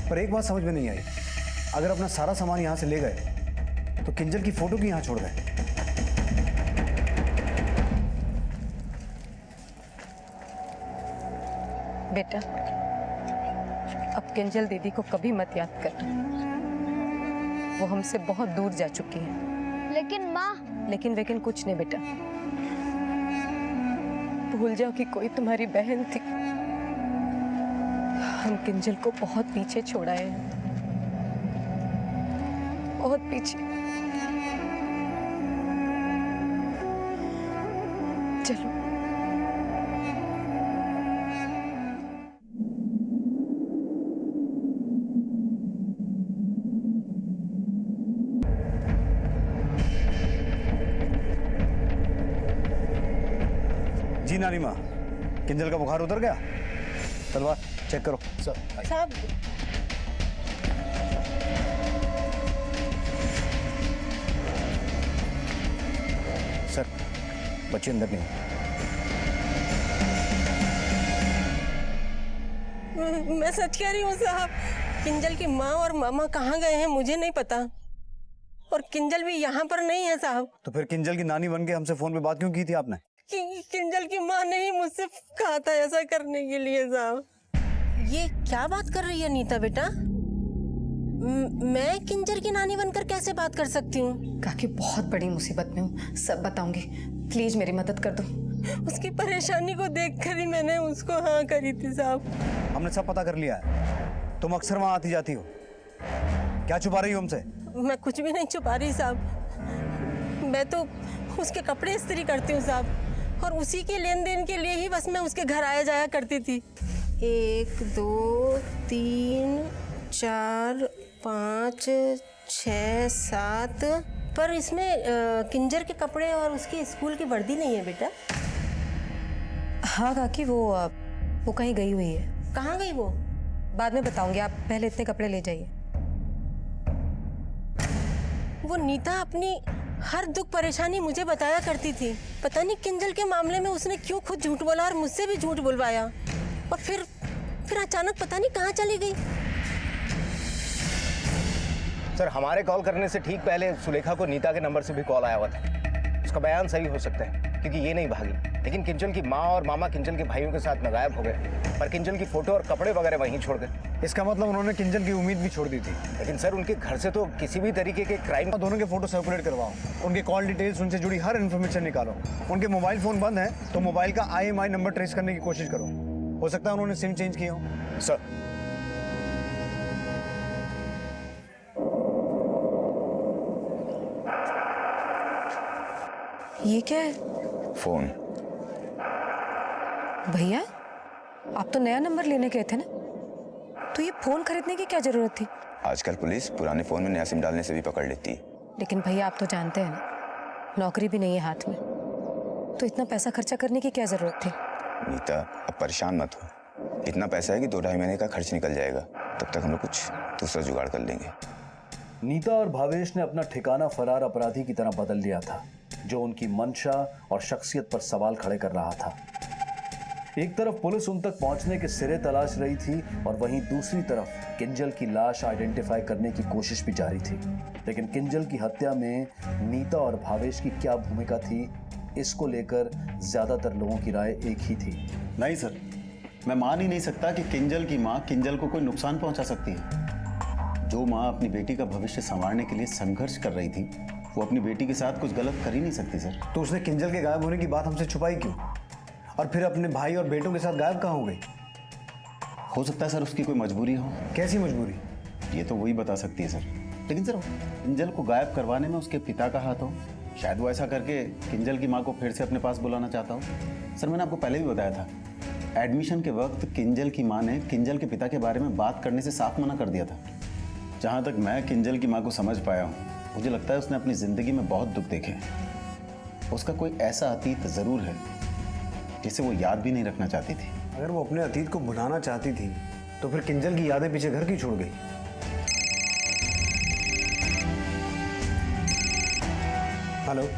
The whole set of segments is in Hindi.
पर एक बात समझ में नहीं आई, अगर अपना सारा सामान यहाँ से ले गए तो किंजल की फोटो क्यों यहाँ छोड़ गए? बेटा, अब किंजल दीदी को कभी मत याद कर, वो हमसे बहुत दूर जा चुकी है। लेकिन माँ। लेकिन कुछ नहीं बेटा, भूल जाओ कि कोई तुम्हारी बहन थी। हम किंजल को बहुत पीछे छोड़ाए हैं, बहुत पीछे। चलो। जी नानी माँ, किंजल का बुखार उतर गया? तलवार चेक करो। साहब, सर, बच्चे अंदर नहीं। मैं सच कह रही हूँ साहब, किंजल की माँ और मामा कहाँ गए हैं मुझे नहीं पता, और किंजल भी यहाँ पर नहीं है साहब। तो फिर किंजल की नानी बन के हमसे फोन पे बात क्यों की थी आपने? किंजल की माँ ने ही मुझसे कहा था ऐसा करने के लिए साहब। ये क्या बात कर रही है नीता बेटा? मैं किंजल की नानी बनकर कैसे बात कर सकती हूँ? काकी बहुत बड़ी मुसीबत में हूँ, सब बताऊंगी, प्लीज मेरी मदद कर दो। उसकी परेशानी को देखकर ही मैंने उसको हाँ करी थी साहब। हमने सब पता कर लिया है, तुम अक्सर वहां आती जाती हो, क्या छुपा रही हो हमसे? मैं कुछ भी नहीं छुपा रही साहब, मैं तो उसके कपड़े इस्त्री करती हूँ साहब, और उसी के लेन देन के लिए ही बस मैं उसके घर आया जाया करती थी। 1 2 3 4 5 6 7, पर इसमें किंजल के कपड़े और उसकी स्कूल की वर्दी नहीं है बेटा। हाँ काकी, वो कहीं गई हुई है। कहाँ गई वो? बाद में बताऊंगी, आप पहले इतने कपड़े ले जाइए। वो नीता अपनी हर दुख परेशानी मुझे बताया करती थी, पता नहीं किंजल के मामले में उसने क्यों खुद झूठ बोला और मुझसे भी झूठ बुलवाया, और फिर अचानक पता नहीं कहाँ चली गई। सर, हमारे कॉल करने से ठीक पहले सुलेखा को नीता के नंबर से भी कॉल आया हुआ था। उसका बयान सही हो सकता है क्योंकि ये नहीं भागी, लेकिन किंजल की माँ और मामा किंजल के भाइयों के साथ में गायब हो गए, पर किंजल की फोटो और कपड़े वगैरह वहीं छोड़ गए। इसका मतलब उन्होंने किंजल की उम्मीद भी छोड़ दी थी। लेकिन सर, उनके घर से तो किसी भी तरीके के क्राइम। दोनों के फोटो सर्कुलेट करवाओ, उनके कॉल डिटेल्स, उनसे जुड़ी हर इन्फॉर्मेशन निकालो। उनके मोबाइल फोन बंद है तो मोबाइल का IMI नंबर ट्रेस करने की कोशिश करो, हो सकता है उन्होंने सिम चेंज किया हो। सर, ये क्या है? फोन। भैया, आप तो नया नंबर लेने गए थे ना, तो ये फोन खरीदने की क्या जरूरत थी? आजकल पुलिस पुराने फोन में नया सिम डालने से भी पकड़ लेती है। लेकिन भैया, आप तो जानते हैं ना, नौकरी भी नहीं है हाथ में, तो इतना पैसा खर्चा करने की क्या जरूरत थी? नीता, अब परेशान मत हो, इतना पैसा है कि 2-2.5 महीने का खर्च निकल जाएगा, तब तक हम लोग कुछ दूसरा जुगाड़ कर लेंगे। नीता और भावेश ने अपना ठिकाना फरार अपराधी की तरह बदल लिया था, जो उनकी मंशा और शख्सियत पर सवाल खड़े कर रहा था। एक तरफ पुलिस उन तक पहुंचने के सिरे तलाश रही थी, और वहीं दूसरी तरफ किंजल की लाश आइडेंटिफाई करने की कोशिश भी जारी थी। लेकिन किंजल की हत्या में नीता और भावेश की क्या भूमिका थी, इसको लेकर ज्यादातर लोगों की राय एक ही थी। नहीं सर, मैं मान ही नहीं सकता कि किंजल की माँ किंजल को कोई नुकसान पहुंचा सकती है। जो माँ अपनी बेटी का भविष्य संवारने के लिए संघर्ष कर रही थी, वो अपनी बेटी के साथ कुछ गलत कर ही नहीं सकती सर। तो उसने किंजल के गायब होने की बात हमसे छुपाई क्यों, और फिर अपने भाई और बेटों के साथ गायब कहाँ हो गई? हो सकता है सर उसकी कोई मजबूरी हो। कैसी मजबूरी? ये तो वही बता सकती है सर। लेकिन सर, किंजल को गायब करवाने में उसके पिता का हाथ हो, शायद वो ऐसा करके किंजल की माँ को फिर से अपने पास बुलाना चाहता हो। सर, मैंने आपको पहले भी बताया था, एडमिशन के वक्त किंजल की माँ ने किंजल के पिता के बारे में बात करने से साफ मना कर दिया था। जहाँ तक मैं किंजल की माँ को समझ पाया हूँ, मुझे लगता है उसने अपनी ज़िंदगी में बहुत दुख देखे हैं। उसका कोई ऐसा अतीत ज़रूर है जिसे वो याद भी नहीं रखना चाहती थी। अगर वो अपने अतीत को भुलाना चाहती थी तो फिर किंजल की यादें पीछे घर की छोड़ गई। हेलो,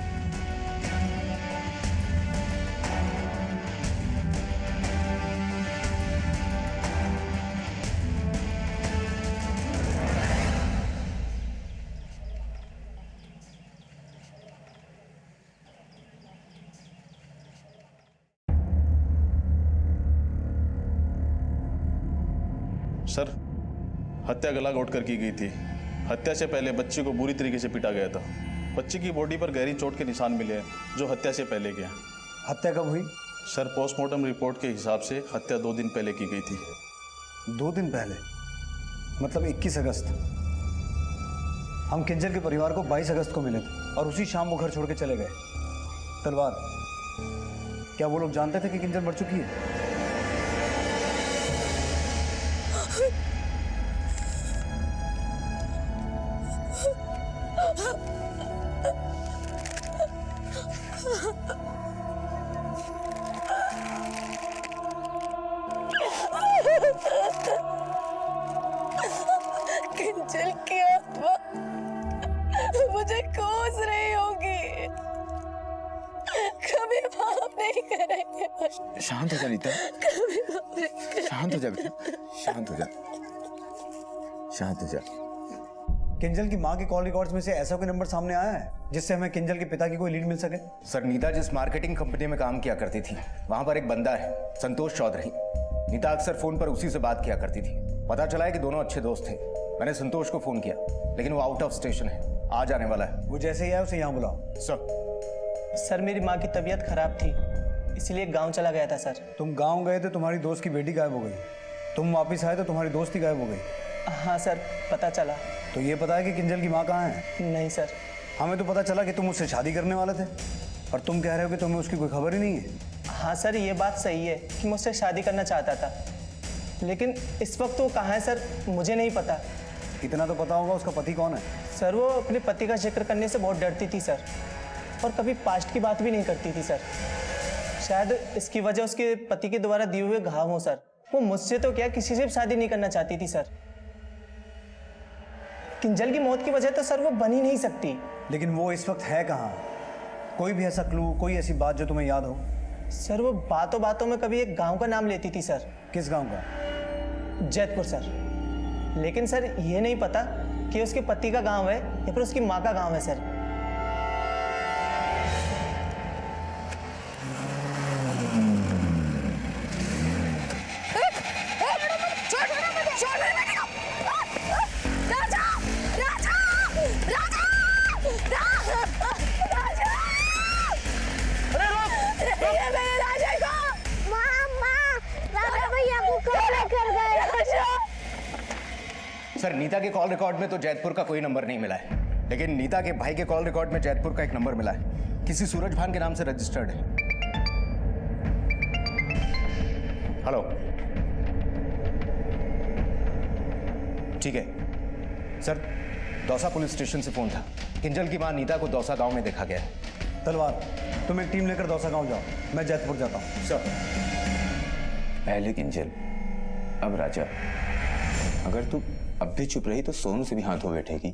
सर, हत्या गला घोट कर की गई थी। हत्या से पहले बच्ची को बुरी तरीके से पीटा गया था। बच्ची की बॉडी पर गहरी चोट के निशान मिले हैं जो हत्या से पहले के हैं। हत्या कब हुई? सर, पोस्टमार्टम रिपोर्ट के हिसाब से हत्या 2 दिन पहले की गई थी। 2 दिन पहले मतलब 21 अगस्त। हम किंजल के परिवार को 22 अगस्त को मिले थे और उसी शाम वो घर छोड़ के चले गए। तलवार, क्या वो लोग जानते थे कि किंजल मर चुकी है? किंजल की आत्मा मुझे कोस रही होगी, कभी माफ नहीं करेंगे। शांत हो जा नीता, कभी माफ नहीं करेंगे। शांत हो जा बेटा, शांत हो जा, शांत हो जा। किंजल की मां के कॉल रिकॉर्ड्स में से ऐसा कोई नंबर सामने आया है जिससे हमें किंजल के पिता की कोई लीड मिल सके? सर, नीता जिस मार्केटिंग कंपनी में काम किया करती थी वहां पर एक बंदा है संतोष चौधरी। नीता अक्सर फोन पर उसी से बात किया करती थी। पता चला है कि दोनों अच्छे दोस्त थे। मैंने संतोष को फोन किया लेकिन वो आउट ऑफ स्टेशन है, आ जाने वाला है। वो जैसे ही आए उसे यहाँ बुलाओ। सर, मेरी माँ की तबीयत खराब थी इसलिए गांव चला गया था सर। तुम गांव गए थे, तुम्हारी दोस्त की बेटी गायब हो गई। तुम वापस आए तो तुम्हारी दोस्त ही गायब हो गई। हाँ सर, पता चला। तो ये पता है कि किंजल की माँ कहाँ है? नहीं सर। हमें तो पता चला कि तुम उससे शादी करने वाले थे और तुम कह रहे हो कि तुम्हें उसकी कोई खबर ही नहीं है। हाँ सर, ये बात सही है कि मुझसे शादी करना चाहता था, लेकिन इस वक्त वो कहाँ है सर मुझे नहीं पता। इतना तो पता होगा उसका पति कौन है? सर, वो अपने पति का जिक्र करने से बहुत डरती थी सर, और कभी पास्ट की बात भी नहीं करती थी सर। शायद इसकी वजह उसके पति के द्वारा दिए हुए घाव हो सर। वो मुझसे तो क्या किसी से भी शादी नहीं करना चाहती थी सर। किंजल की मौत की वजह तो सर वो बन ही नहीं सकती। लेकिन वो इस वक्त है कहाँ? कोई भी ऐसा क्लू, कोई ऐसी बात जो तुम्हें याद हो? सर, वो बातों बातों में कभी एक गांव का नाम लेती थी सर। किस गांव का? जैतपुर सर। लेकिन सर ये नहीं पता कि उसके पति का गांव है या फिर उसकी माँ का गांव है सर। सर, नीता के कॉल रिकॉर्ड में तो जैतपुर का कोई नंबर नहीं मिला है, लेकिन नीता के भाई के कॉल रिकॉर्ड में जैतपुर का एक नंबर मिला है। किसी सूरज भान के नाम से रजिस्टर्ड है। हेलो, ठीक है सर, दौसा पुलिस स्टेशन से फोन था। किंजल की मां नीता को दौसा गांव में देखा गया है। तलवार, तुम एक टीम लेकर दौसा गांव जाओ, मैं जैतपुर जाता हूँ। सर, पहले किंजल, अब राजा। अगर तू अब भी चुप रही तो सोनू से भी हाथ हो बैठेगी।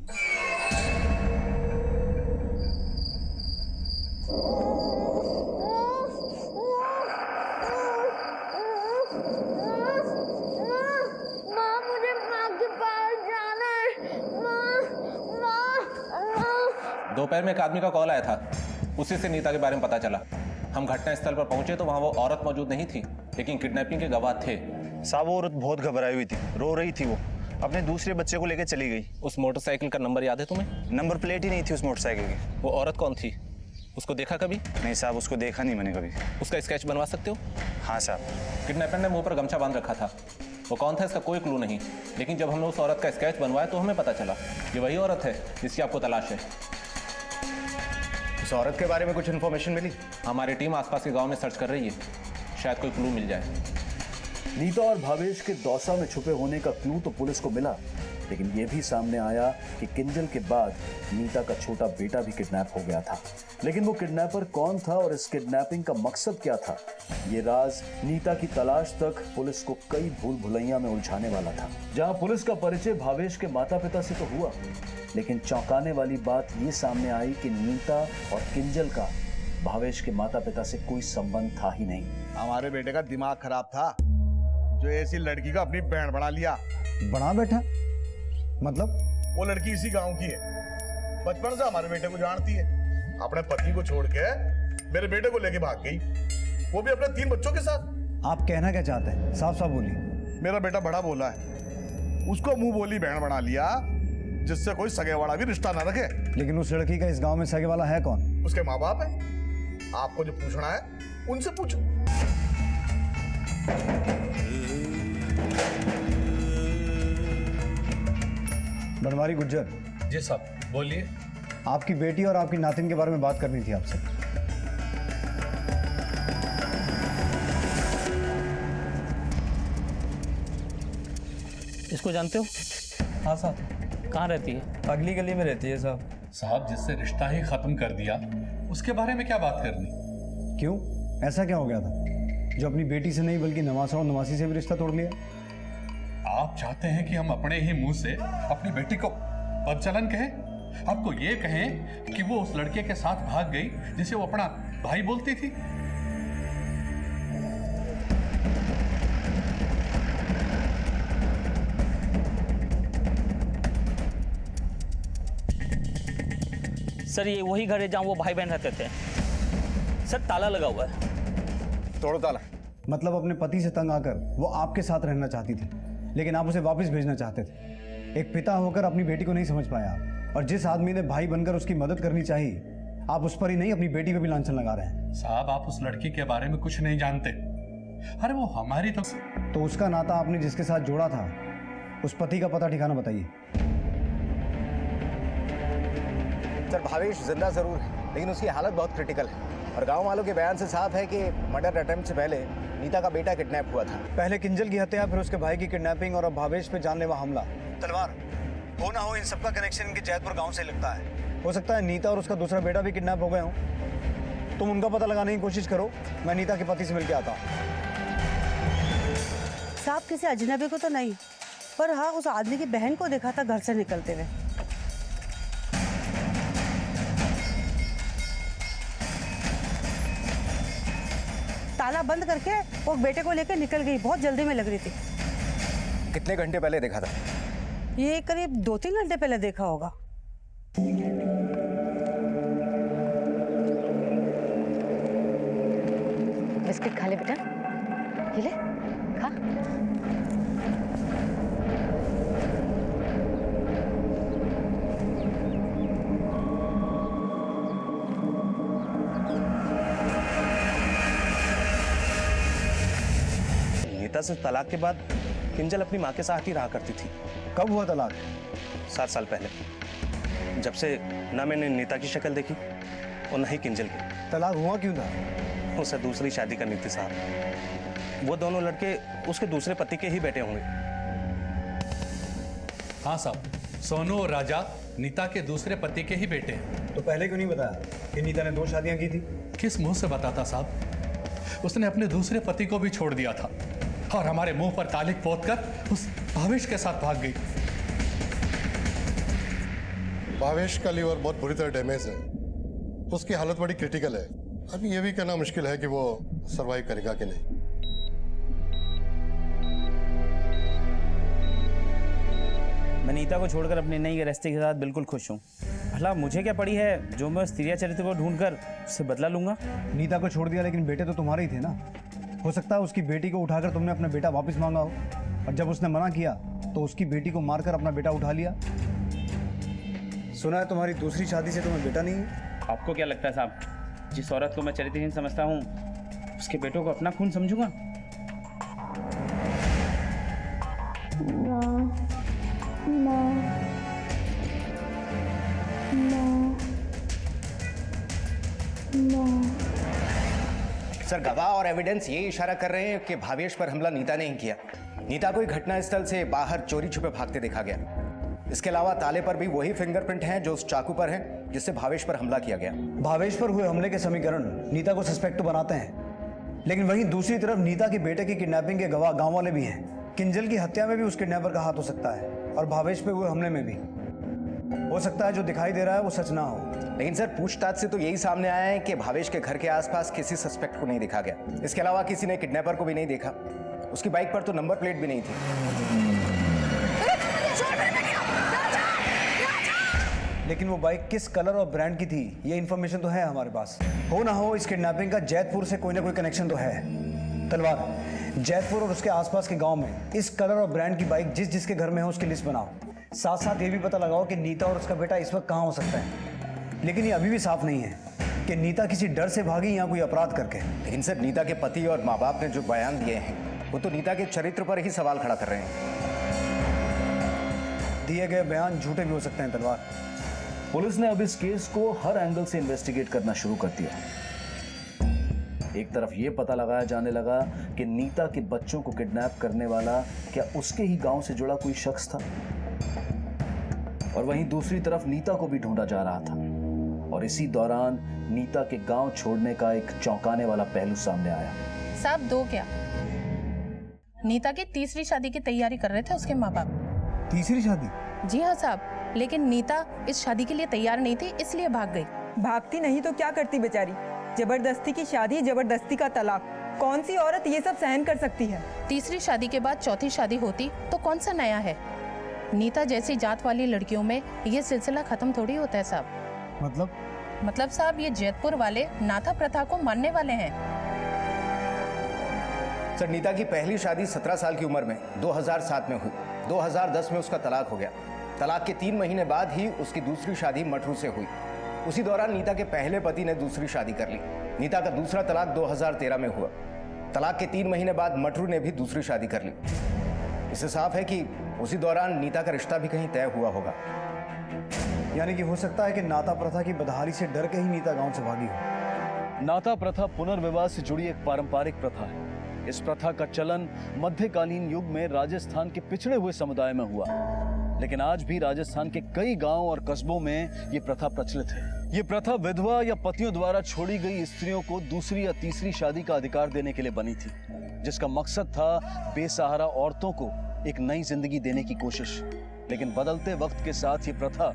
दोपहर में एक आदमी का कॉल आया था, उसी से नीता के बारे में पता चला। हम घटनास्थल पर पहुंचे तो वहां वो औरत मौजूद नहीं थी, लेकिन किडनैपिंग के गवाह थे। साहब, वो औरत बहुत घबराई हुई थी, रो रही थी। वो अपने दूसरे बच्चे को लेकर चली गई। उस मोटरसाइकिल का नंबर याद है तुम्हें? नंबर प्लेट ही नहीं थी उस मोटरसाइकिल की। वो औरत कौन थी? उसको देखा कभी? नहीं साहब, उसको देखा नहीं मैंने कभी। उसका स्केच बनवा सकते हो? हाँ साहब। किडनैपर ने मुंह पर गमछा बांध रखा था। वो कौन था इसका कोई क्लू नहीं, लेकिन जब हमने उस औरत का स्केच बनवाया तो हमें पता चला ये वही औरत है जिसकी आपको तलाश है। उस औरत के बारे में कुछ इन्फॉर्मेशन मिली? हमारी टीम आसपास के गांव में सर्च कर रही है, शायद कोई क्लू मिल जाए। नीता और भावेश के दौसा में छुपे होने का क्लू तो पुलिस को मिला, लेकिन यह भी सामने आया कि किंजल के बाद नीता का छोटा बेटा भी किडनैप हो गया था। लेकिन वो किडनैपर कौन था और इस किडनैपिंग का मकसद क्या था, ये राज नीता की तलाश तक पुलिस को कई भूल भुलैया में उलझाने वाला था। जहां पुलिस का परिचय भावेश के माता पिता से तो हुआ, लेकिन चौंकाने वाली बात ये सामने आई कि नीता और किंजल का भावेश के माता पिता से कोई संबंध था ही नहीं। हमारे बेटे का दिमाग खराब था जो ऐसी लड़की का अपनी बहन बना लिया। बना बैठा मतलब? वो लड़की इसी गांव की है, बचपन से हमारे बेटे को जानती है। अपने पति को छोड़ के मेरे बेटे को लेके भाग गई, वो भी अपने 3 बच्चों के साथ। आप कहना क्या चाहते हैं? साफ साफ बोलिए। मेरा बेटा बड़ा बोला है उसको मुंह बोली बहन बना लिया, जिससे कोई सगे वाला भी रिश्ता ना रखे। लेकिन उस लड़की का इस गांव में सगे वाला है कौन? उसके माँ बाप है। आपको जो पूछना है उनसे पूछो। बनवारी गुज्जर जी साहब, बोलिए। आपकी बेटी और आपकी नातिन के बारे में बात करनी थी आपसे। इसको जानते हो? हाँ साहब। कहाँ रहती है? अगली गली में रहती है साहब। साहब, जिससे रिश्ता ही खत्म कर दिया उसके बारे में क्या बात करनी? क्यों, ऐसा क्या हो गया था जो अपनी बेटी से नहीं बल्कि नवासा और नवासी से भी रिश्ता तोड़ लिया? आप चाहते हैं कि हम अपने ही मुंह से अपनी बेटी को बदचलन कहें? आपको ये कहें कि वो उस लड़के के साथ भाग गई जिसे वो अपना भाई बोलती थी? सर ये वही घर है जहाँ वो भाई बहन रहते थे। सर ताला लगा हुआ है। तोड़ो ताला। मतलब अपने पति से तंग आकर वो आपके साथ रहना चाहती थी, लेकिन आप उसे वापस भेजना चाहते थे। एक पिता होकर अपनी बेटी को नहीं समझ पाया, और जिस आदमी ने भाई बनकर उसकी मदद करनी चाहिए, आप उस पर ही नहीं अपनी बेटी पे भी लांछन लगा रहे हैं। साहब, आप उस लड़की के बारे में कुछ नहीं जानते। अरे वो हमारी तो उसका नाता आपने जिसके साथ जोड़ा था, उस पति का पता ठिकाना बताइए। सर भावेश जिंदा जरूर है, लेकिन उसकी हालत बहुत क्रिटिकल है, और गांव वालों के बयान से साफ है कि मर्डर अटेम्प्ट से पहले नीता का बेटा किडनैप हुआ था। पहले किंजल की हत्या, फिर उसके भाई की किडनैपिंग, और अब भावेश पे जानलेवा हमला। तलवार, हो ना हो इन सबका कनेक्शन इनके जैतपुर गांव से लगता है। हो सकता है नीता और उसका दूसरा बेटा भी किडनैप हो गए हों। तुम उनका पता लगाने की कोशिश करो, मैं नीता के पति से मिलकर आता हूँ। साहब किसी अजनबी को तो नहीं, पर हाँ उस आदमी की बहन को देखा था घर से निकलते हुए। ताला बंद करके वो बेटे को लेकर निकल गई, बहुत जल्दी में लग रही थी। कितने घंटे पहले देखा था? ये करीब 2-3 घंटे पहले देखा होगा। बिस्किट खा ले बेटा, ये ले खा। नीता से तलाक के बाद किंजल अपनी माँ के साथ ही रहा करती थी। कब हुआ तलाक? 7 साल पहले, जब से ना मैंने नीता की शक्ल देखी और ना ही किंजल की। तलाक हुआ क्यों था? उसे दूसरी शादी करनी थी साहब। वो दोनों लड़के उसके दूसरे पति के ही बेटे होंगे। हाँ साहब, सोनू और राजा नीता के दूसरे पति के ही बेटे हैं। तो पहले क्यों नहीं बताया कि नीता ने 2 शादियां की थी? किस मुंह से बताता साहब? उसने अपने दूसरे पति को भी छोड़ दिया था और हमारे मुंह पर कालिक पोतकर उस भावेश के साथ भाग गई। भावेश का लीवर बहुत बुरी तरह डैमेज है, उसकी हालत बड़ी क्रिटिकल है। अभी ये भी कहना मुश्किल है कि वो सरवाइव करेगा कि नहीं। मैं नीता को छोड़कर अपने नई गृहस्थी के साथ बिल्कुल खुश हूँ। भला मुझे क्या पड़ी है जो मैं उस तिरिया चरित्र को ढूंढकर उससे बदला लूंगा। नीता को छोड़ दिया, लेकिन बेटे तो तुम्हारे ही थे ना। हो सकता है उसकी बेटी को उठाकर तुमने अपना बेटा वापस मांगा हो, और जब उसने मना किया तो उसकी बेटी को मारकर अपना बेटा उठा लिया। सुना है तुम्हारी दूसरी शादी से तुम्हें बेटा नहीं है। आपको क्या लगता है साहब, जिस औरत को मैं चरित्रहीन समझता हूँ उसके बेटों को अपना खून समझूंगा? सर गवाह और एविडेंस ये इशारा कर रहे हैं कि भावेश पर हमला नीता ने ही किया। नीता को घटनास्थल से बाहर चोरी छुपे भागते देखा गया। इसके अलावा ताले पर भी वही फिंगरप्रिंट हैं जो उस चाकू पर हैं जिससे भावेश पर हमला किया गया। भावेश पर हुए हमले के समीकरण नीता को सस्पेक्ट तो बनाते हैं, लेकिन वहीं दूसरी तरफ नीता की बेटे की किडनैपिंग के गवाह गांव वाले भी हैं। किंजल की हत्या में भी उस किडनैपर का हाथ हो सकता है, और भावेश पे हुए हमले में भी हो सकता है जो दिखाई दे रहा है वो सच ना हो। लेकिन सर पूछताछ से तो यही सामने आया है कि भावेश के घर के आसपास किसी सस्पेक्ट को नहीं देखा गया। इसके अलावा किसी ने किडनैपर को भी नहीं देखा। उसकी बाइक पर तो नंबर प्लेट भी नहीं थी। लेकिन वो बाइक किस कलर और ब्रांड की थी ये इन्फॉर्मेशन तो है हमारे पास। हो ना हो इस किडनैपिंग का जैतपुर से कोई ना कोई कनेक्शन तो है। तलवार, जैतपुर और उसके आसपास के गांव में इस कलर और ब्रांड की बाइक जिस जिसके घर में है उसकी लिस्ट बनाओ। साथ साथ ये भी पता लगाओ कि नीता और उसका बेटा इस वक्त कहाँ हो सकता है। लेकिन ये अभी भी साफ नहीं है कि नीता किसी डर से भागी या कोई अपराध करके। लेकिन सर, नीता के पति और माँ बाप ने जो बयान दिए हैं वो तो नीता के चरित्र पर ही सवाल खड़ा कर रहे हैं। दिए गए बयान झूठे भी हो सकते हैं तलवार। पुलिस ने अब इस केस को हर एंगल से इन्वेस्टिगेट करना शुरू कर दिया। एक तरफ यह पता लगाया जाने लगा कि नीता के बच्चों को किडनैप करने वाला क्या उसके ही गांव से जुड़ा कोई शख्स था, और वहीं दूसरी तरफ नीता को भी ढूंढा जा रहा था। और इसी दौरान नीता के गांव छोड़ने का एक चौंकाने वाला पहलू सामने आया। साहब, दो क्या, नीता की तीसरी शादी की तैयारी कर रहे थे उसके माँ बाप। तीसरी शादी? जी हाँ साहब, लेकिन नीता इस शादी के लिए तैयार नहीं थी, इसलिए भाग गई। भागती नहीं तो क्या करती बेचारी? जबरदस्ती की शादी, जबरदस्ती का तलाक, कौन सी औरत ये सब सहन कर सकती है? तीसरी शादी के बाद चौथी शादी होती तो कौन सा नया है? नीता जैसी जात वाली लड़कियों में ये सिलसिला खत्म थोड़ी होता है साहब। मतलब साहब, ये जैतपुर वाले नाथा प्रथा को मानने वाले हैं। सर, नीता की पहली शादी 17 साल की उम्र में 2007 में हुई। 2010 में उसका तलाक हो गया। तलाक के 3 महीने बाद ही उसकी दूसरी शादी मटरू से हुई। उसी दौरान नीता के पहले पति ने दूसरी शादी कर ली। नीता का दूसरा तलाक 2013 में हुआ। तलाक के 3 महीने बाद मटरू ने भी दूसरी शादी कर ली। इससे साफ है कि उसी दौरान नीता का रिश्ता भी कहीं तय हुआ होगा। यानी कि हो सकता है कि नाता प्रथा की बदहाली से डर के ही नीता गांव से भागी हो। नाता प्रथा पुनर्विवाह से जुड़ी एक पारंपरिक प्रथा है। इस प्रथा का चलन मध्यकालीन युग में राजस्थान के पिछड़े हुए समुदाय में हुआ, लेकिन आज भी राजस्थान के कई गांव और कस्बों में ये प्रथा प्रचलित है। ये प्रथा विधवा या पतियों द्वारा छोड़ी गई स्त्रियों को दूसरी या तीसरी शादी का अधिकार देने के लिए बनी थी, जिसका मकसद था बेसहारा औरतों को एक नई जिंदगी देने की कोशिश। लेकिन बदलते वक्त के साथ ये प्रथा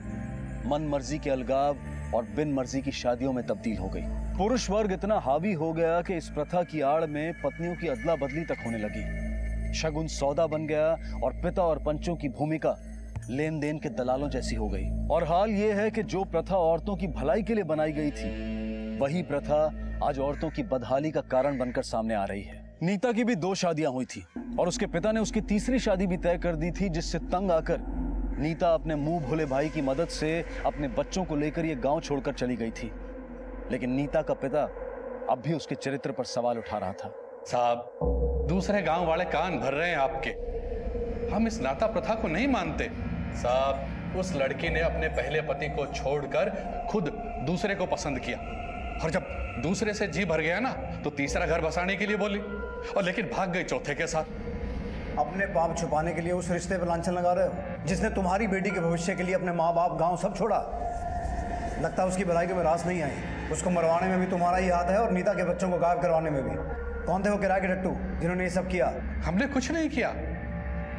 मन मर्जी के अलगाव और बिन मर्जी की शादियों में तब्दील हो गई। पुरुष वर्ग इतना हावी हो गया कि इस प्रथा की आड़ में पत्नियों की अदला बदली तक होने लगी। शगुन सौदा बन गया और पिता और पंचों की भूमिका लेन देन के दलालों जैसी हो गई। और हाल ये है कि जो प्रथा औरतों की भलाई के लिए बनाई गई थी, वही प्रथा आज औरतों की बदहाली का कारण बनकर सामने आ रही है। नीता की भी 2 शादियां हुई थी और उसके पिता ने उसकी तीसरी शादी भी तय कर दी थी, जिससे तंग आकर नीता अपने मुंह भोले भाई की मदद से अपने बच्चों को लेकर ये गांव छोड़कर चली गई थी। लेकिन नीता का पिता अब भी उसके चरित्र पर सवाल उठा रहा था। साहब, दूसरे गांव वाले कान भर रहे हैं आपके। हम इस नाता प्रथा को नहीं मानते। साहब, उस लड़की ने अपने पहले पति को छोड़कर खुद दूसरे को पसंद किया, और जब दूसरे से जी भर गया ना तो तीसरा घर बसाने के लिए बोली, और लेकिन भाग गई चौथे के साथ। अपने पाप छुपाने के लिए उस रिश्ते पर लांछन लगा रहे हो जिसने तुम्हारी बेटी के भविष्य के लिए अपने माँ बाप गांव सब छोड़ा। लगता है उसकी भलाई के में रास नहीं आई। उसको मरवाने में भी तुम्हारा ही हाथ है और नीता के बच्चों को गायब करवाने में भी। कौन थे वो किराए के टट्टू जिन्होंने ये सब किया? हमने कुछ नहीं किया।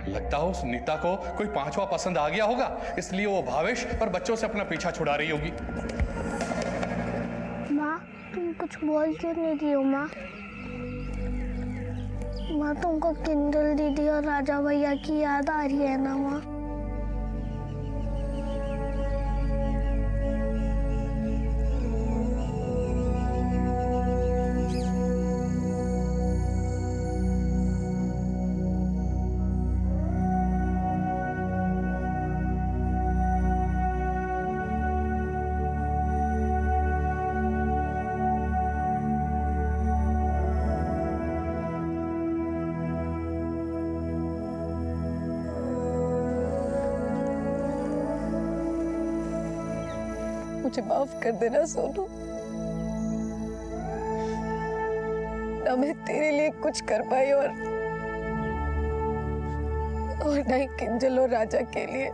लगता है उस नीता को कोई 5वां पसंद आ गया होगा, इसलिए वो भावेश और बच्चों से अपना पीछा छुड़ा रही होगी। माँ, तुम कुछ बोल क्यों नहीं रही हो? माँ, तुमको किंजल दीदी और राजा भैया की याद आ रही है ना माँ? मुझे माफ कर देना सोनू। ना मैं तेरे लिए कुछ कर पाई और ना ही किंजल और राजा के लिए।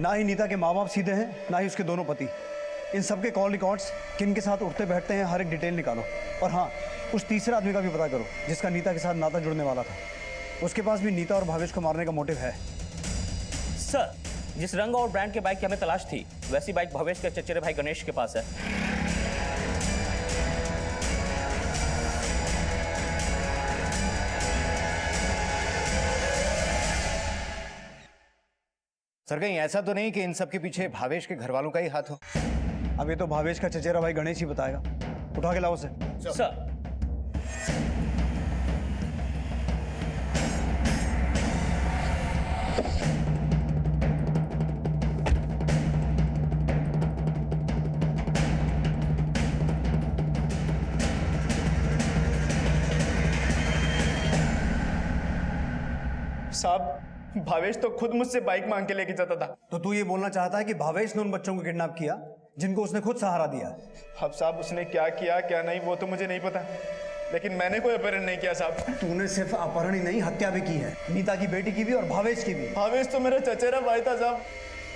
ना ही नीता के माँ बाप सीधे हैं, ना ही उसके दोनों पति। इन सबके कॉल रिकॉर्ड्स किन के साथ उठते बैठते हैं, हर एक डिटेल निकालो। और हाँ, उस तीसरे आदमी का भी पता करो जिसका नीता के साथ नाता जुड़ने वाला था। उसके पास भी नीता और भावेश को मारने का मोटिव है। सर, जिस रंग और ब्रांड के बाइक की हमें तलाश थी, वैसी बाइक भवेश के चचेरे भाई गणेश के पास है। सर, कहीं ऐसा तो नहीं कि इन सब के पीछे भावेश के घर वालों का ही हाथ हो? अब ये तो भावेश का चचेरा भाई गणेश ही बताएगा। उठा के लाओ उसे। सर। साहब भावेश तो खुद मुझसे बाइक मांग के लेके जाता था। तो तू ये बोलना चाहता है कि भावेश ने उन बच्चों को किडनैप किया जिनको उसने खुद सहारा दिया? अब साहब उसने क्या किया क्या नहीं वो तो मुझे नहीं पता, लेकिन मैंने कोई अपहरण नहीं किया साहब। तूने सिर्फ अपहरण ही नहीं, हत्या भी की है, नीता की बेटी की भी और भावेश की भी। भावेश तो मेरा चचेरा भाई था साहब,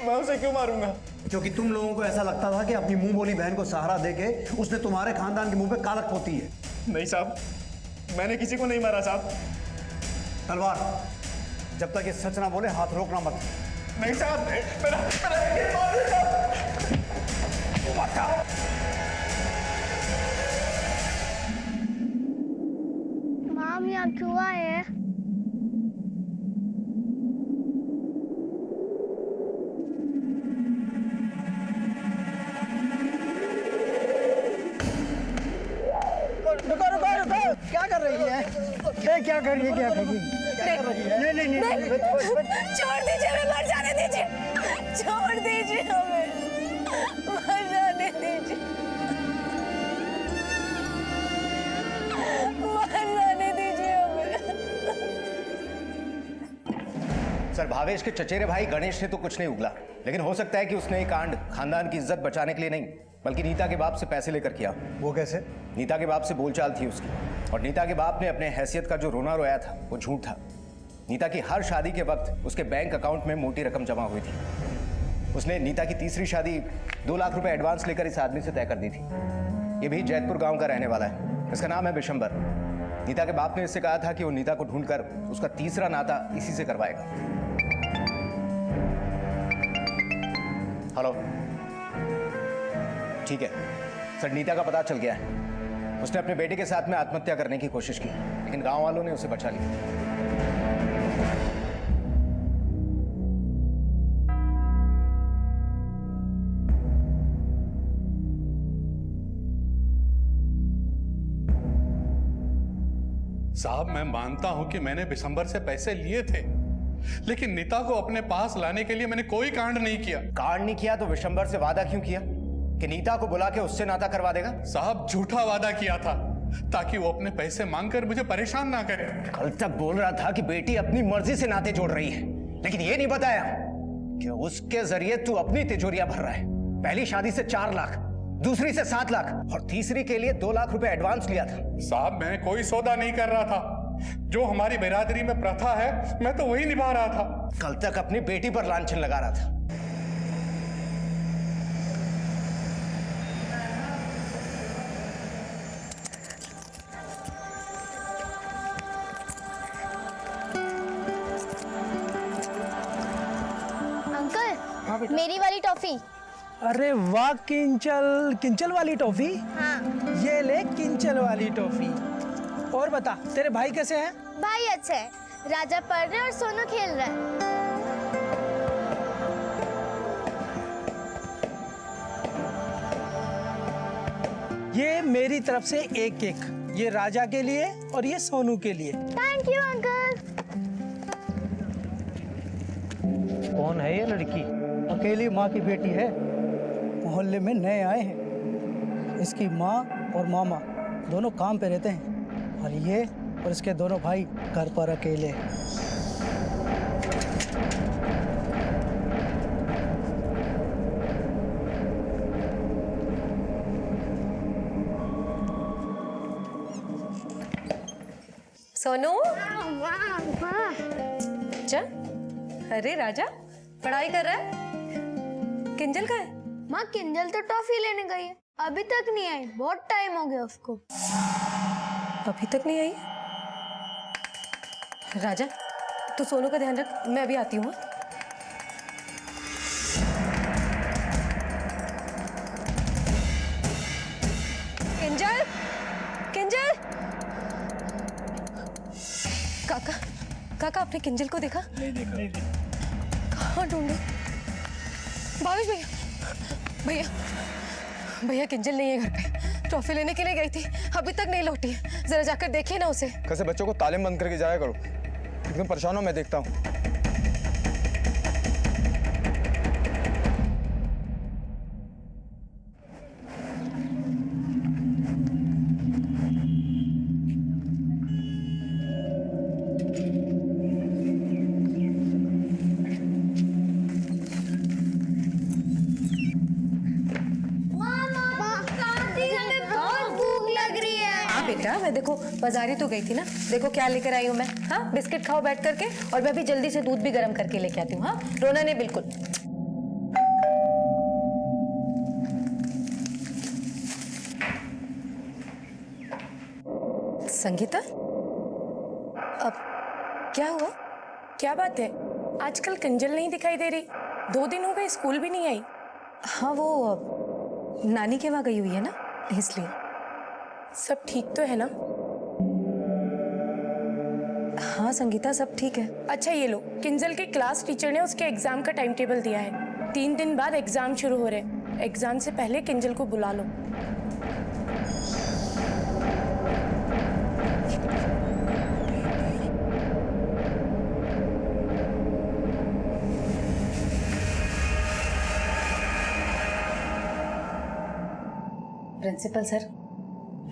मैं उसे क्यों मारूंगा? क्योंकि तुम लोगों को ऐसा लगता था कि अपनी मुंह बोली बहन को सहारा देके उसने तुम्हारे खानदान के मुंह पे कालक पोती है। नहीं साहब, मैंने किसी को नहीं मारा साहब। तलवार, जब तक ये सच ना बोले हाथ रोकना मत। नहीं साहब, मेरा माम यहाँ क्यों आए हैं? रुको, क्या कर रही है? क्या कर रही है? नहीं, छोड़ दीजिए, हमें मर जाने दीजिए, छोड़ दीजिए, हमें मर जाने दीजिए, मर जाने दीजिए हमें। सर, भावेश के चचेरे भाई गणेश ने तो कुछ नहीं उगला, लेकिन हो सकता है कि उसने ये कांड खानदान की इज्जत बचाने के लिए नहीं बल्कि नीता के बाप से पैसे लेकर किया। वो कैसे? नीता के बाप से बोलचाल थी उसकी, और नीता के बाप ने अपने हैसियत का जो रोना रोया था वो झूठ था। नीता की हर शादी के वक्त उसके बैंक अकाउंट में मोटी रकम जमा हुई थी। उसने नीता की तीसरी शादी 2 लाख रुपए एडवांस लेकर इस आदमी से तय कर दी थी। ये भी जैतपुर गांव का रहने वाला है, इसका नाम है बिशंबर। नीता के बाप ने इससे कहा था कि वो नीता को ढूंढकर उसका तीसरा नाता इसी से करवाएगा। हेलो, ठीक है सर, नीता का पता चल गया है। उसने अपने बेटे के साथ में आत्महत्या करने की कोशिश की, लेकिन गांव वालों ने उसे बचा लिया। साहब, मैं मानता हूं कि मैंने बिशंबर से पैसे लिए थे, लेकिन नीता को अपने पास लाने के लिए मैंने कोई कांड नहीं किया। कांड नहीं किया तो बिशंबर से वादा क्यों किया कि नीता को बुला के उससे नाता करवा देगा? साहब, झूठा वादा किया था ताकि वो अपने पैसे मांगकर मुझे परेशान ना करे। कल तक बोल रहा था कि बेटी अपनी मर्जी से नाते जोड़ रही है, लेकिन ये नहीं बताया कि उसके जरिए तू अपनी तिजोरियां भर रहा है। पहली शादी से 4 लाख, दूसरी से 7 लाख और तीसरी के लिए 2 लाख रुपए एडवांस लिया था। साहब, मैं कोई सौदा नहीं कर रहा था। जो हमारी बिरादरी में प्रथा है मैं तो वही निभा रहा था। कल तक अपनी बेटी पर लांछन लगा रहा था। अंकल, मेरी वाली टॉफी। अरे वाह, किंचल वाली टॉफी। हाँ। ये ले किंचल वाली टॉफी। और बता, तेरे भाई कैसे हैं? भाई अच्छे है, राजा पढ़ रहे और सोनू खेल रहा है। ये मेरी तरफ से एक केक, ये राजा के लिए और ये सोनू के लिए। Thank you uncle. कौन है ये लड़की? अकेली माँ की बेटी है, मोहल्ले में नए आए हैं। इसकी माँ और मामा दोनों काम पे रहते हैं और ये और इसके दोनों भाई घर पर अकेले। सोनू, जा। अरे राजा, पढ़ाई कर रहा है? किंजल का है? माँ, किंजल तो टॉफी लेने गई है, अभी तक नहीं आई। बहुत टाइम हो गया उसको। अभी तक नहीं आई? राजा, तू सोनू का ध्यान रख, मैं अभी आती हूँ। किंजल, किंजल। काका, आपने किंजल को देखा? नहीं देखा। कहाँ ढूंढे? भावेश भैया, भैया किंजल नहीं है घर पे। ट्रॉफी लेने के लिए गई थी, अभी तक नहीं लौटी है। जरा जाकर देखिए ना उसे। कैसे बच्चों को तालीम बंद करके जाया करो, एकदम परेशान हो, मैं देखता हूँ। बेटा मैं देखो बाजारी तो गई थी ना, देखो क्या लेकर आई हूँ मैं। हाँ बिस्किट खाओ बैठ करके, और मैं अभी जल्दी से दूध भी गर्म करके लेके आती हूँ। हाँ रोना नहीं बिल्कुल। संगीता, अब क्या हुआ? क्या बात है, आजकल किंजल नहीं दिखाई दे रही, 2 दिन हो गए स्कूल भी नहीं आई। हाँ वो नानी के वहाँ गई हुई है ना, इसलिए। सब ठीक तो है ना? हाँ संगीता सब ठीक है। अच्छा ये लो, किंजल के क्लास टीचर ने उसके एग्जाम का टाइम टेबल दिया है। 3 दिन बाद एग्जाम शुरू हो रहे हैं। एग्जाम से पहले किंजल को बुला लो। प्रिंसिपल सर,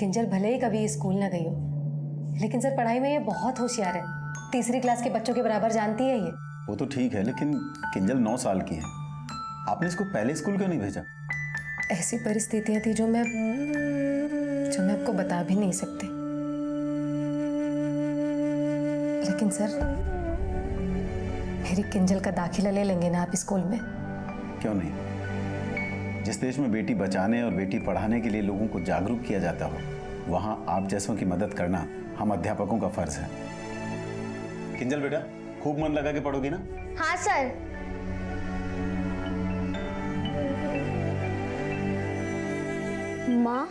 किंजल भले ही कभी स्कूल ना गई हो, लेकिन सर पढ़ाई में ये बहुत होशियार है। 3री क्लास के बच्चों के बराबर जानती है ये। वो तो ठीक है, लेकिन किंजल 9 साल की है, आपने इसको पहले स्कूल क्यों नहीं भेजा? ऐसी परिस्थितियां थी जो मैं आपको बता भी नहीं सकती। लेकिन सर मेरी किंजल का दाखिला ले लेंगे ना आप स्कूल में? क्यों नहीं? जिस देश में बेटी बचाने और बेटी पढ़ाने के लिए लोगों को जागरूक किया जाता हो, वहां आप जैसों की मदद करना हम अध्यापकों का फर्ज है। किंजल बेटा, खूब मन लगा के पढ़ोगी ना? हाँ सर। माँ,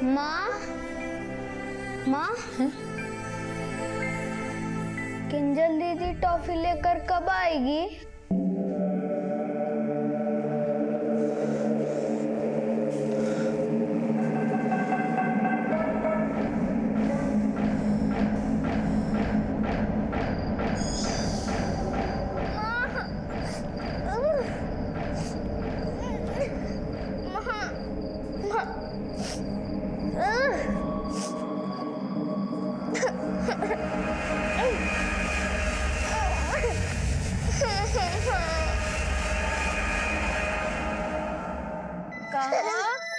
माँ, माँ, किंजल दीदी टॉफी लेकर कब आएगी?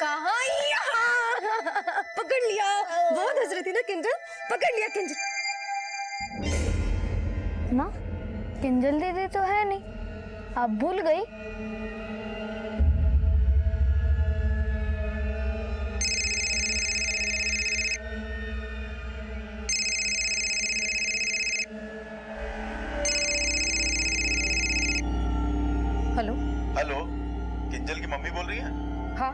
कहाँ? यहाँ पकड़ लिया। बहुत हंस रही थी ना किंजल, पकड़ लिया किंजल। माँ, किंजल दीदी तो है नहीं, आप भूल गई? हेलो हेलो, किंजल की मम्मी बोल रही है? हाँ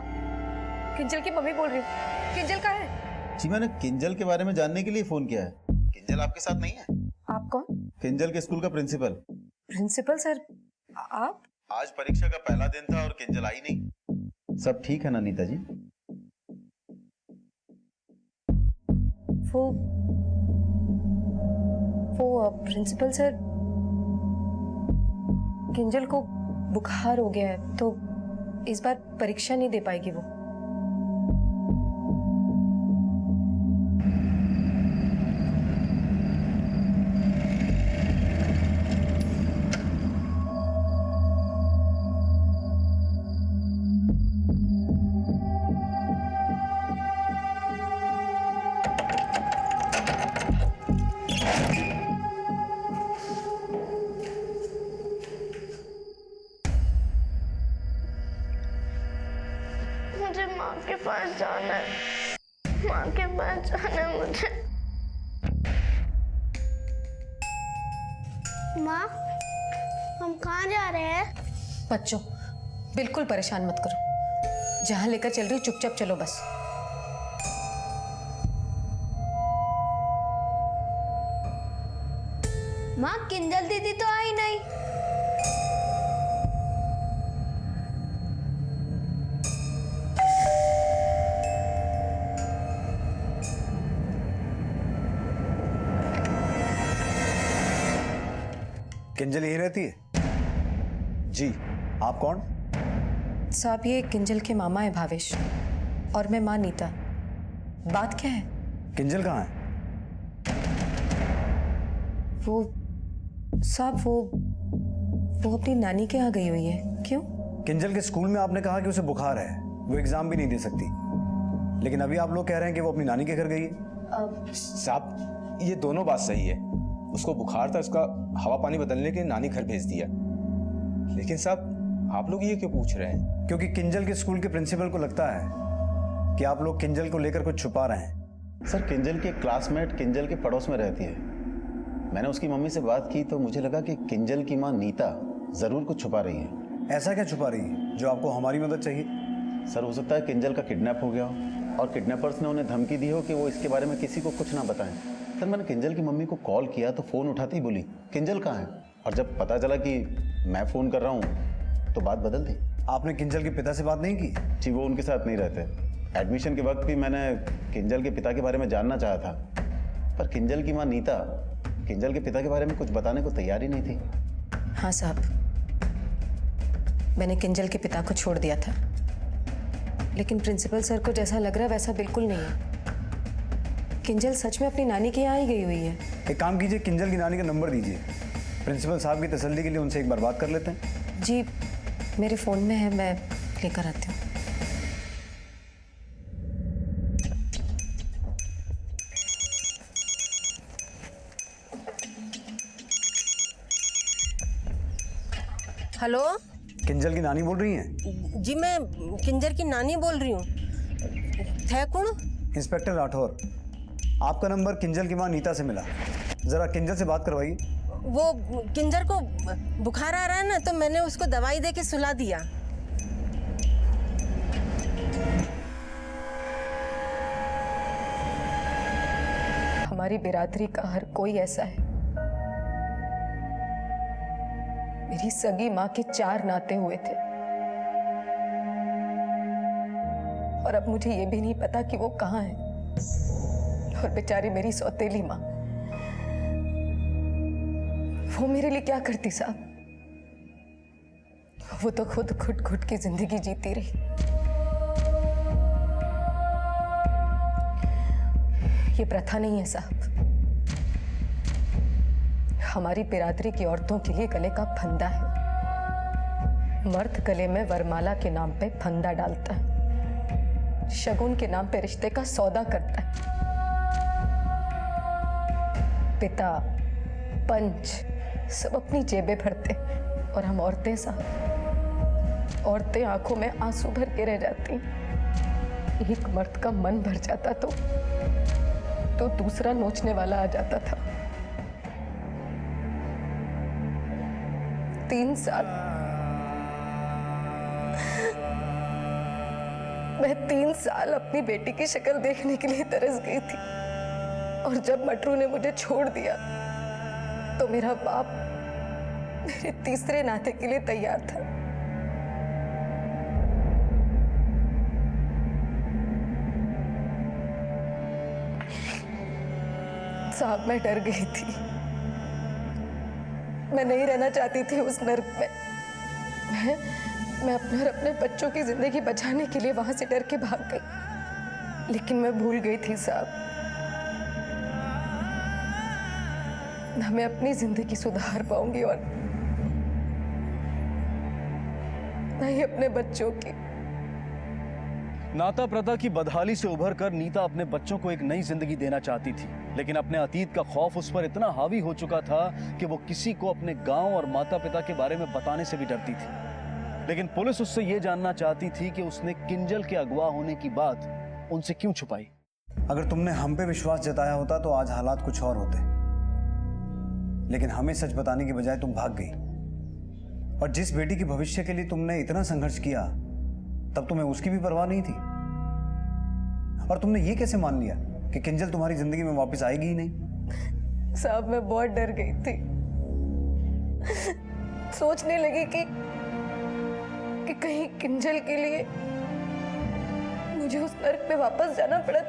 किंजल की मम्मी बोल रही हूँ। किंजल कहाँ है? जी मैंने किंजल के बारे में जानने के लिए फोन किया है। किंजल आपके साथ नहीं है? आप कौन? किंजल के स्कूल का प्रिंसिपल। प्रिंसिपल सर आप? आज परीक्षा का पहला दिन था और किंजल आई नहीं। सब ठीक है ना नीता जी? वो प्रिंसिपल सर, किंजल को बुखार हो गया है तो इस बार परीक्षा नहीं दे पाएगी वो। मुझे माँ के पास जाना है, माँ के पास जाना है मुझे। माँ, हम कहाँ जा रहे हैं? बच्चों बिल्कुल परेशान मत करो, जहां लेकर चल रही चुपचाप चलो बस। माँ, किंजल दीदी तो आई नहीं। किंजल यही रहती है? जी। आप कौन? साहब ये किंजल के मामा है भावेश और मैं माँ नीता। बात क्या है? किंजल कहाँ है? वो साहब वो अपनी नानी के यहाँ गई हुई है। क्यों? किंजल के स्कूल में आपने कहा कि उसे बुखार है, वो एग्जाम भी नहीं दे सकती, लेकिन अभी आप लोग कह रहे हैं कि वो अपनी नानी के घर गई है। साहब ये दोनों बात सही है। उसको बुखार था, उसका हवा पानी बदलने के नानी घर भेज दिया। लेकिन साहब आप लोग ये क्यों पूछ रहे हैं? क्योंकि किंजल के स्कूल के प्रिंसिपल को लगता है कि आप लोग किंजल को लेकर कुछ छुपा रहे हैं। सर किंजल की एक क्लासमेट किंजल के पड़ोस में रहती है। मैंने उसकी मम्मी से बात की तो मुझे लगा कि किंजल की माँ नीता जरूर कुछ छुपा रही है। ऐसा क्या छुपा रही है जो आपको हमारी मदद चाहिए? सर हो सकता है किंजल का किडनैप हो गया हो और किडनैपर्स ने उन्हें धमकी दी हो कि वो इसके बारे में किसी को कुछ ना बताएं। सर मैंने किंजल की मम्मी को कॉल किया तो फ़ोन उठाती ही बोली किंजल कहाँ है, और जब पता चला कि मैं फ़ोन कर रहा हूँ तो बात बदल दी। आपने किंजल के पिता से बात नहीं की? जी वो उनके साथ नहीं रहते। एडमिशन के वक्त भी मैंने किंजल के पिता के बारे में जानना चाहा था, पर किंजल की माँ नीता किंजल के पिता के बारे में कुछ बताने को तैयार ही नहीं थी। हाँ साहब, मैंने किंजल के पिता को छोड़ दिया था, लेकिन प्रिंसिपल सर को जैसा लग रहा है वैसा बिल्कुल नहीं है। किंजल सच में अपनी नानी के यहाँ ही गई हुई है। एक काम कीजिए, किंजल की नानी का नंबर दीजिए, प्रिंसिपल साहब की तसल्ली के लिए उनसे एक बार बात कर लेते हैं। जी मेरे फ़ोन में है, मैं लेकर आती हूँ। हेलो, किंजल की नानी बोल रही हैं? जी मैं किंजल की नानी बोल रही हूँ। थे कौन? इंस्पेक्टर राठौर। आपका नंबर किंजल की माँ नीता से मिला, जरा किंजल से बात करवाइए। वो किंजल को बुखार आ रहा है ना, तो मैंने उसको दवाई दे के सुला दिया। हमारी बिरादरी का हर कोई ऐसा है। मेरी सगी माँ के 4 नाते हुए थे और अब मुझे ये भी नहीं पता कि वो कहाँ है। और बेचारी मेरी सौतेली माँ, वो मेरे लिए क्या करती साहब? वो तो खुद घुट घुट की जिंदगी जीती रही। ये प्रथा नहीं है साहब। हमारी बिरादरी की औरतों के लिए गले का फंदा है। मर्द गले में वरमाला के नाम पे फंदा डालता है, शगुन के नाम पे रिश्ते का सौदा करता है। पिता पंच सब अपनी जेबें भरते और हम औरतें साहब, औरतें आंखों में आंसू भर के रह जाती। एक मर्द का मन भर जाता तो दूसरा नोचने वाला आ जाता था। 3 साल मैं 3 साल अपनी बेटी की शक्ल देखने के लिए तरस गई थी, और जब मटरू ने मुझे छोड़ दिया तो मेरा बाप मेरे तीसरे नाते के लिए तैयार था। साहब मैं डर गई थी। मैं नहीं रहना चाहती थी उस नर्क में। मैं अपने और अपने बच्चों की जिंदगी बचाने के लिए वहां से डर के भाग गई, लेकिन मैं भूल गई थी साहब, ना मैं अपनी जिंदगी सुधार पाऊंगी और ना ही अपने बच्चों की। नाता प्रथा की बदहाली से उभर कर नीता अपने बच्चों को एक नई जिंदगी देना चाहती थी, लेकिन अपने अतीत का खौफ उस पर इतना हावी हो चुका था कि वो किसी को अपने गांव और माता पिता के बारे में बताने से भी डरती थी। लेकिन पुलिस उससे ये जानना चाहती थी कि उसने किंजल के अगवा होने की बात उनसे क्यों छुपाई। अगर तुमने हम पे विश्वास जताया होता तो आज हालात कुछ और होते, लेकिन हमें सच बताने की बजाय तुम भाग गई। और जिस बेटी के भविष्य के लिए तुमने इतना संघर्ष किया, तब तुम्हें उसकी भी परवाह नहीं थी। और तुमने ये कैसे मान लिया कि किंजल तुम्हारी जिंदगी में वापस आएगी ही नहीं? साहब मैं बहुत डर गई थी। सोचने लगी कि कहीं किंजल के लिए मुझे उस नर्क में वापस जाना पड़ा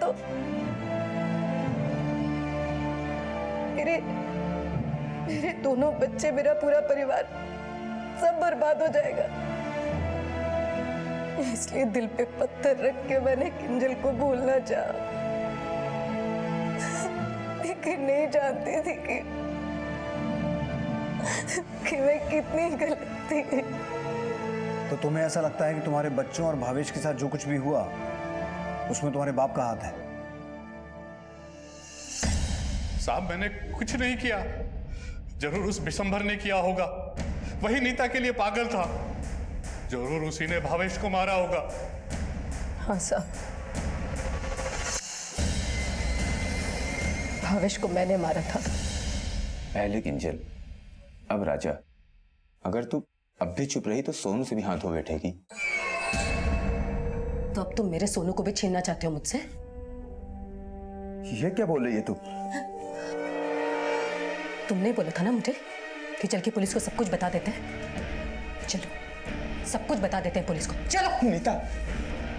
मेरे दोनों बच्चे, मेरा पूरा परिवार सब बर्बाद हो जाएगा। इसलिए दिल पे पत्थर रख के मैंने किंजल को भूलना चाहा, लेकिन नहीं जानती थी कि मैं कितनी गलत थी। तो तुम्हें ऐसा लगता है कि तुम्हारे बच्चों और भावेश के साथ जो कुछ भी हुआ उसमें तुम्हारे बाप का हाथ है? साहब मैंने कुछ नहीं किया। जरूर उस बिशंभर ने किया होगा। वही नीता के लिए पागल था। जरूर उसी ने भावेश को मारा होगा। हाँ साहब, भावेश को मैंने मारा था। पहले किंजल, अब राजा। अगर तू अब भी चुप रही तो सोनू से भी हाथों बैठेगी। तो अब तुम मेरे सोनू को भी छीनना चाहते हो मुझसे? ये क्या बोल रही है तू? तुमने बोला था ना मुझे कि चल के पुलिस को सब कुछ बता देते हैं। चलो सब कुछ बता देते हैं पुलिस को। चलो। नीता,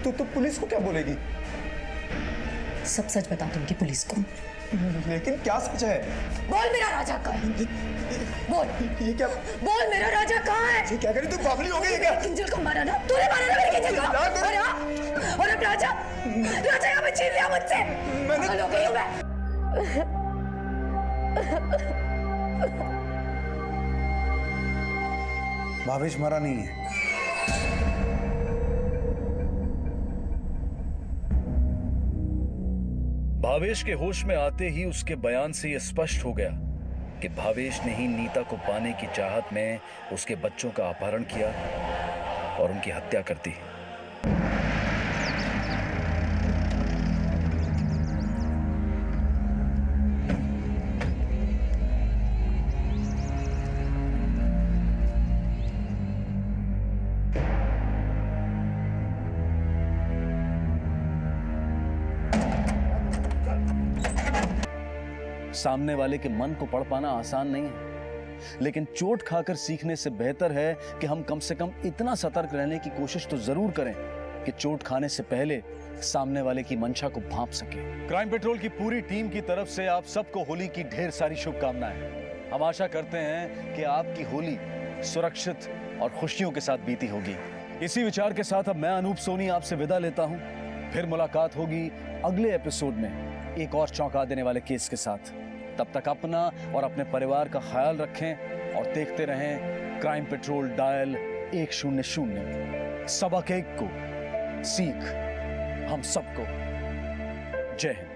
तू तो पुलिस को क्या बोलेगी? सब सच बता दूंगी पुलिस को। लेकिन क्या सच है? बोल मेरा राजा कहाँ है? बोल। ये क्या? बोल मेरा राजा कहाँ है? ये क्या करी तू? बावली हो गई क्या? किंजल को मारा ना? तूने मारा ना मेरे किंजल को? और अब राजा यहाँ पे छीन लिया मुझसे। पागल हो गई हूँ मैं। भावेश मरा नहीं है। भावेश के होश में आते ही उसके बयान से यह स्पष्ट हो गया कि भावेश ने ही नीता को पाने की चाहत में उसके बच्चों का अपहरण किया और उनकी हत्या कर दी। सामने वाले के मन को पढ़ पाना आसान नहीं है, लेकिन चोट खाकर सीखने से बेहतर है कि हम कम से कम इतना सतर्क रहने की कोशिश तो जरूर करें कि चोट खाने से पहले सामने वाले की मंशा को भांप सके। क्राइम पेट्रोल की पूरी टीम की तरफ से आप सबको होली की ढेर सारी शुभकामनाएं। हम आशा करते हैं कि आपकी होली सुरक्षित और खुशियों के साथ बीती होगी। इसी विचार के साथ अब मैं अनूप सोनी आपसे विदा लेता हूं। फिर मुलाकात होगी अगले एपिसोड में एक और चौंका देने वाले केस के साथ। तब तक अपना और अपने परिवार का ख्याल रखें और देखते रहें क्राइम पेट्रोल डायल 100। सबक एक को सीख हम सबको। जय हिंद।